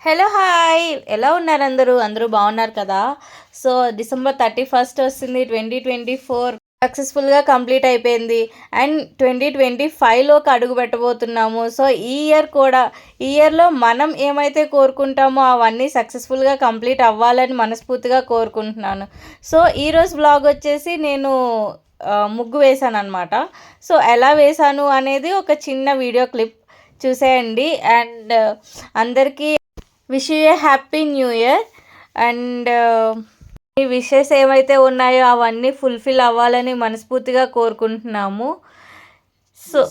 Hello hi, ఎలా ఉన్నారు అందరూ బాగున్నారు కదా. సో December 31 వస్తుంది. 2024 సక్సెస్ఫుల్గా కంప్లీట్ అయిపోయింది అండ్ 2025లోకి అడుగు పెట్టబోతున్నాము. సో ఈ ఇయర్లో మనం ఏమైతే కోరుకుంటామో అవన్నీ సక్సెస్ఫుల్గా కంప్లీట్ అవ్వాలని మనస్ఫూర్తిగా కోరుకుంటున్నాను. సో ఈరోజు వ్లాగ్ వచ్చేసి నేను ముగ్గు వేశాను అనమాట. సో ఎలా వేశాను అనేది ఒక చిన్న వీడియో క్లిప్ చూసేయండి. అండ్ అందరికీ wish you A happy new year. And ఈ విషెస్ ఏమైతే ఉన్నాయో అవన్నీ ఫుల్ఫిల్ అవ్వాలని మనస్ఫూర్తిగా కోరుకుంటున్నాము. సో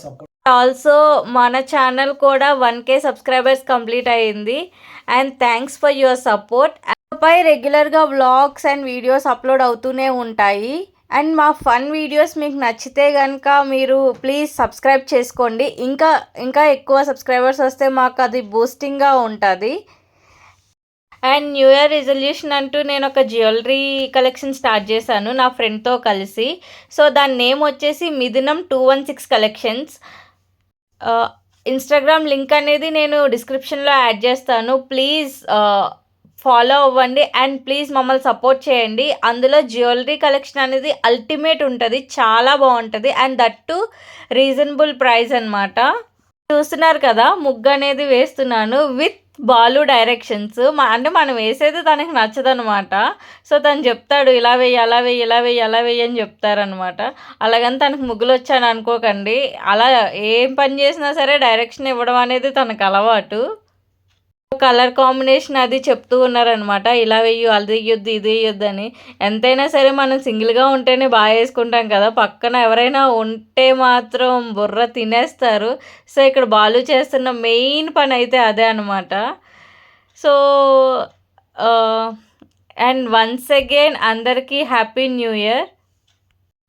ఆల్సో మన ఛానల్ కూడా 1K సబ్స్క్రైబర్స్ కంప్లీట్ అయ్యింది. And thanks for your support. పై రెగ్యులర్గా వ్లాగ్స్ అండ్ వీడియోస్ అప్లోడ్ అవుతూనే ఉంటాయి. అండ్ మా ఫన్ వీడియోస్ మీకు నచ్చితే కనుక మీరు ప్లీజ్ సబ్స్క్రైబ్ చేసుకోండి. ఇంకా ఎక్కువ సబ్స్క్రైబర్స్ వస్తే మాకు అది బూస్టింగ్గా ఉంటుంది. అండ్ న్యూ ఇయర్ రిజల్యూషన్ అంటూ నేను ఒక జ్యువెలరీ కలెక్షన్ స్టార్ట్ చేశాను నా ఫ్రెండ్తో కలిసి. సో దాని నేమ్ వచ్చేసి మిథునం 216 కలెక్షన్స్. ఇన్స్టాగ్రామ్ లింక్ అనేది నేను డిస్క్రిప్షన్లో యాడ్ చేస్తాను. ప్లీజ్ ఫాలో అవ్వండి అండ్ ప్లీజ్ మమ్మల్ని సపోర్ట్ చేయండి. అందులో జ్యువెలరీ కలెక్షన్ అనేది అల్టిమేట్ ఉంటుంది, చాలా బాగుంటుంది. అండ్ దట్టు రీజనబుల్ ప్రైస్ అనమాట. చూస్తున్నారు కదా, ముగ్గు అనేది వేస్తున్నాను విత్ బాలు డైరెక్షన్స్. అంటే మనం వేసేది తనకి నచ్చదనమాట. సో తను చెప్తాడు ఇలా వెయ్యి అలా వెయ్యి ఇలా వెయ్యి అలా వెయ్యి అని చెప్తారనమాట. అలాగని తనకు ముగ్గులు వచ్చాను అనుకోకండి. అలా ఏం పని చేసినా సరే డైరెక్షన్ ఇవ్వడం అనేది తనకు అలవాటు. కలర్ కాంబినేషన్ అది చెప్తూ ఉన్నారనమాట. ఇలా వెయ్యు అది వేయొద్దు ఇది వేయొద్దు అని. ఎంతైనా సరే మనం సింగిల్గా ఉంటేనే బాగా వేసుకుంటాం కదా, పక్కన ఎవరైనా ఉంటే మాత్రం బుర్ర తినేస్తారు. సో ఇక్కడ బాలు చేస్తున్న మెయిన్ పని అయితే అదే అనమాట. సో అండ్ వన్స్ అగైన్ అందరికీ happy new year.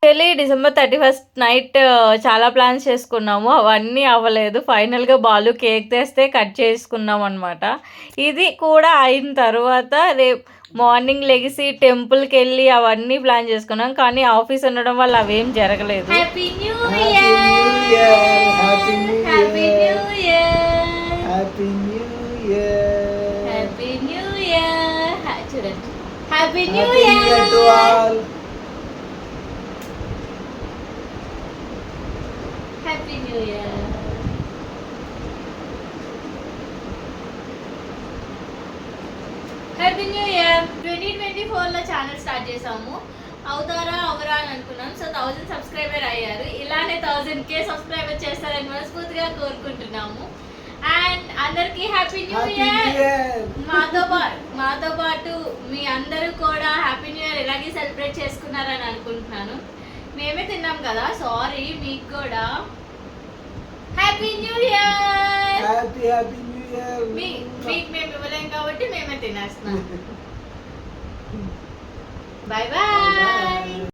Actually December 31 night చాలా ప్లాన్స్ చేసుకున్నాము, అవన్నీ అవ్వలేదు. ఫైనల్గా బాలు కేక్ తెస్తే కట్ చేసుకున్నాం అనమాట. ఇది కూడా అయిన తర్వాత రేపు మార్నింగ్ లెగిసి టెంపుల్కి వెళ్ళి అవన్నీ ప్లాన్ చేసుకున్నాం. కానీ ఆఫీస్ ఉండడం వల్ల అవేం జరగలేదు. హ్యాపీ న్యూ ఇయర్ చూడండి. Happy new year. Happy new year. Happy new year. 2024లో ఛానల్ స్టార్ట్ చేసాము. అవుతారా అవరా అని అనుకున్నాం. సో 1000 సబ్స్క్రైబర్ అయ్యారు. ఇలానే 1000K సబ్స్క్రైబర్ చేస్తారని మనస్ఫూర్తిగా కోరుకుంటున్నాము. అండ్ అందరికీ హ్యాపీ న్యూ ఇయర్. మాతో పాటు మీ అందరూ కూడా హ్యాపీ న్యూ ఇయర్ ఇలాగే సెలబ్రేట్ చేసుకున్నారని అనుకుంటున్నాను. మేమే తిన్నాం కదా, సారీ. మీకు కూడా happy new year. Happy new year. మీకు మేము ఇవ్వలేం కాబట్టి మేమే తినేస్తున్నాం. Bye bye.